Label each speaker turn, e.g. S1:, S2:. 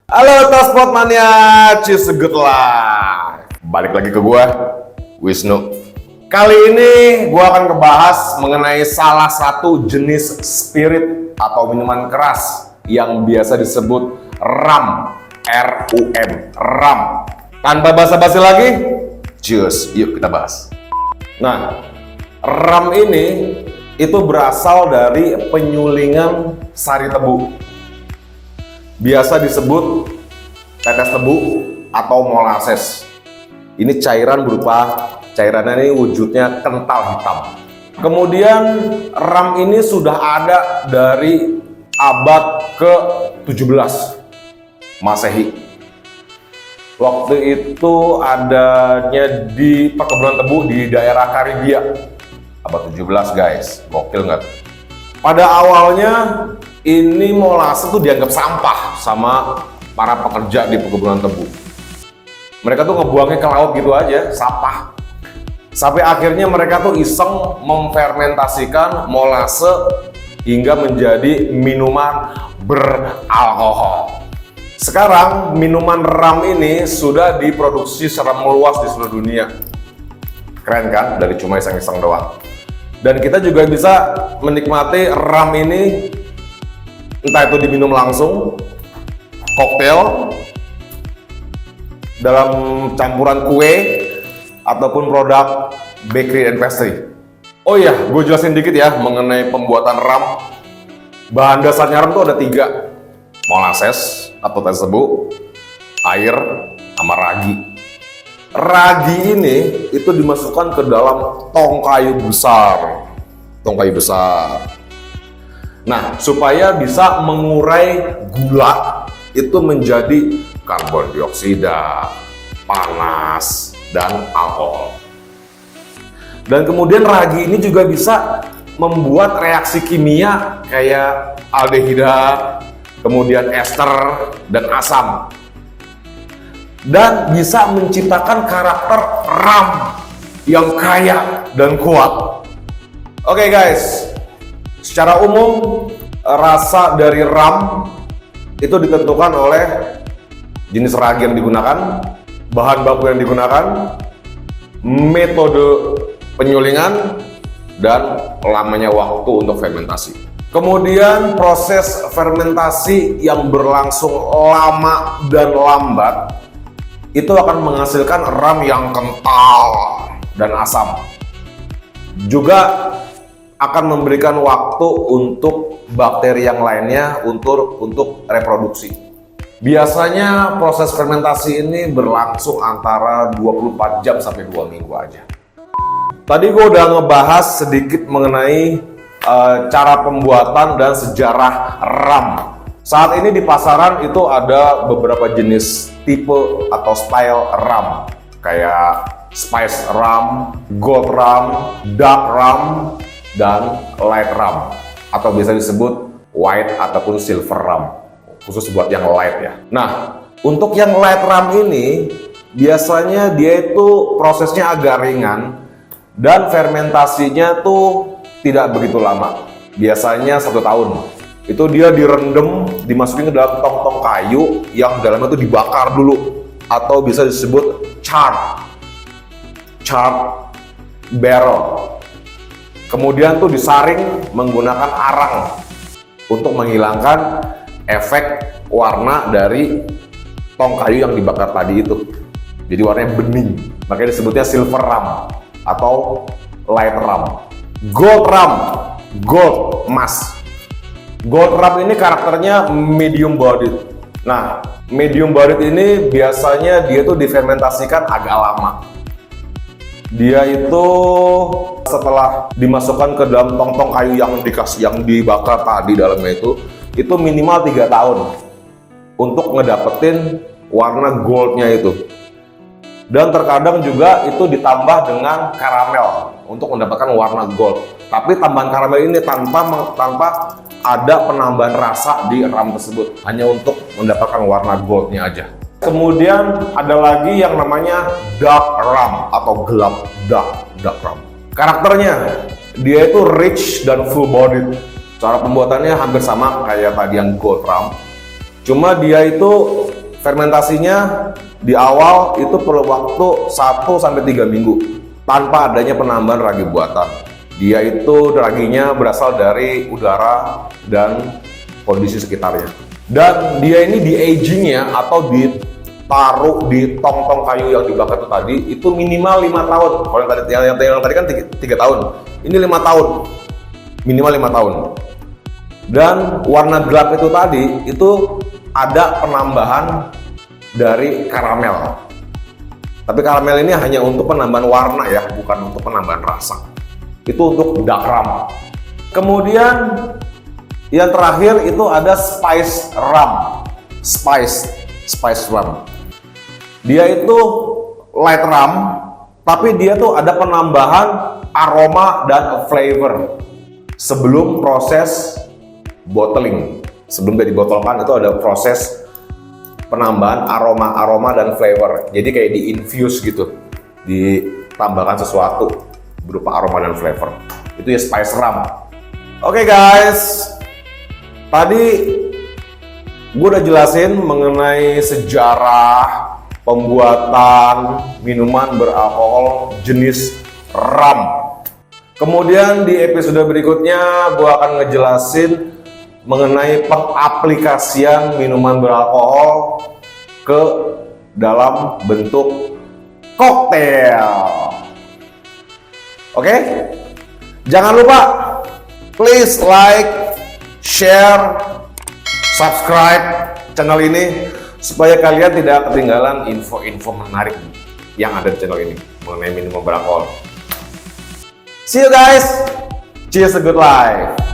S1: Halo Tospot Mania, cheers good life. Balik lagi ke gua, Wisnu. Kali ini gua akan ngebahas mengenai salah satu jenis spirit atau minuman keras yang biasa disebut rum, R-U-M, rum. Tanpa basa-basi lagi, cheers, yuk kita bahas. Nah, rum ini itu berasal dari penyulingan sari tebu. Biasa disebut tetes tebu atau molasses. Ini cairannya ini wujudnya kental hitam. Kemudian rum ini sudah ada dari abad ke-17 Masehi. Waktu itu adanya di perkebunan tebu di daerah Karibia. Abad 17 guys, gokil nggak? Pada awalnya ini molasses tuh dianggap sampah sama para pekerja di perkebunan tebu. Mereka tuh ngebuangnya ke laut gitu aja, sampah. Sampai akhirnya mereka tuh iseng memfermentasikan molasses hingga menjadi minuman beralkohol. Sekarang minuman rum ini sudah diproduksi secara meluas di seluruh dunia. Keren kan? Dari cuma iseng-iseng doang. Dan kita juga bisa menikmati rum ini entah itu diminum langsung, koktail, dalam campuran kue, ataupun produk bakery and pastry. Oh iya, gue jelasin dikit ya mengenai pembuatan rum. Bahan dasarnya rum tuh ada 3. Molasses atau tetes tebu, air, sama ragi. Ragi ini itu dimasukkan ke dalam tong kayu besar. Nah, supaya bisa mengurai gula itu menjadi karbon dioksida, panas, dan alkohol. Dan kemudian ragi ini juga bisa membuat reaksi kimia kayak aldehida, kemudian ester, dan asam. Dan bisa menciptakan karakter rum yang kaya dan kuat. Oke guys, secara umum rasa dari rum itu ditentukan oleh jenis ragi yang digunakan, bahan baku yang digunakan, metode penyulingan, dan lamanya waktu untuk fermentasi. Kemudian proses fermentasi yang berlangsung lama dan lambat itu akan menghasilkan rum yang kental dan asam. Juga akan memberikan waktu untuk bakteri yang lainnya untuk reproduksi. Biasanya proses fermentasi ini berlangsung antara 24 jam sampai 2 minggu aja. Tadi gue udah ngebahas sedikit mengenai cara pembuatan dan sejarah rum. Saat ini di pasaran itu ada beberapa jenis tipe atau style rum, kayak spice rum, gold rum, dark rum, dan light rum, atau biasa disebut white ataupun silver rum, khusus buat yang light ya. Nah, untuk yang light rum ini biasanya dia itu prosesnya agak ringan dan fermentasinya tuh tidak begitu lama, biasanya 1 tahun. Itu dia direndam, dimasukin ke dalam tong-tong kayu yang dalamnya itu dibakar dulu, atau bisa disebut charred barrel. Kemudian tuh disaring menggunakan arang untuk menghilangkan efek warna dari tong kayu yang dibakar tadi itu. Jadi warnanya bening, makanya disebutnya silver rum atau light rum. Gold rum, gold, emas. Gold rum ini karakternya medium bodied. Nah, medium bodied ini biasanya dia tuh difermentasikan agak lama. Dia itu setelah dimasukkan ke dalam tong-tong kayu yang dibakar tadi dalamnya itu minimal 3 tahun untuk ngedapetin warna goldnya itu. Dan terkadang juga itu ditambah dengan karamel untuk mendapatkan warna gold. Tapi tambahan karamel ini tanpa ada penambahan rasa di rum tersebut, hanya untuk mendapatkan warna goldnya aja. Kemudian ada lagi yang namanya dark rum atau gelap dark rum. Karakternya dia itu rich dan full bodied. Cara pembuatannya hampir sama kayak tadi yang gold rum. Cuma dia itu Fermentasinya di awal itu perlu waktu 1-3 minggu tanpa adanya penambahan ragi buatan. Dia itu raginya berasal dari udara dan kondisi sekitarnya. Dan dia ini di agingnya atau ditaruh di tong-tong kayu yang dibakar itu tadi itu minimal 5 tahun. Kalau yang tadi kan 3 tahun. Ini 5 tahun. Minimal 5 tahun. Dan warna gelap itu tadi itu ada penambahan dari karamel. Tapi karamel ini hanya untuk penambahan warna ya, bukan untuk penambahan rasa. Itu untuk dark rum. Kemudian yang terakhir itu ada spice rum. Spice rum. Dia itu light rum, tapi dia tuh ada penambahan aroma dan flavor sebelum proses bottling. Sebelum dia dibotolkan itu ada proses penambahan aroma dan flavor. Jadi kayak di infuse gitu, ditambahkan sesuatu berupa aroma dan flavor. Itu ya spice rum. Oke guys, tadi gue udah jelasin mengenai sejarah pembuatan minuman beralkohol jenis rum. Kemudian di episode berikutnya gue akan ngejelasin mengenai pengaplikasian minuman beralkohol ke dalam bentuk koktail. Oke? Jangan lupa please like, share, subscribe channel ini supaya kalian tidak ketinggalan info-info menarik yang ada di channel ini mengenai minuman beralkohol. See you guys. Cheers, a good life.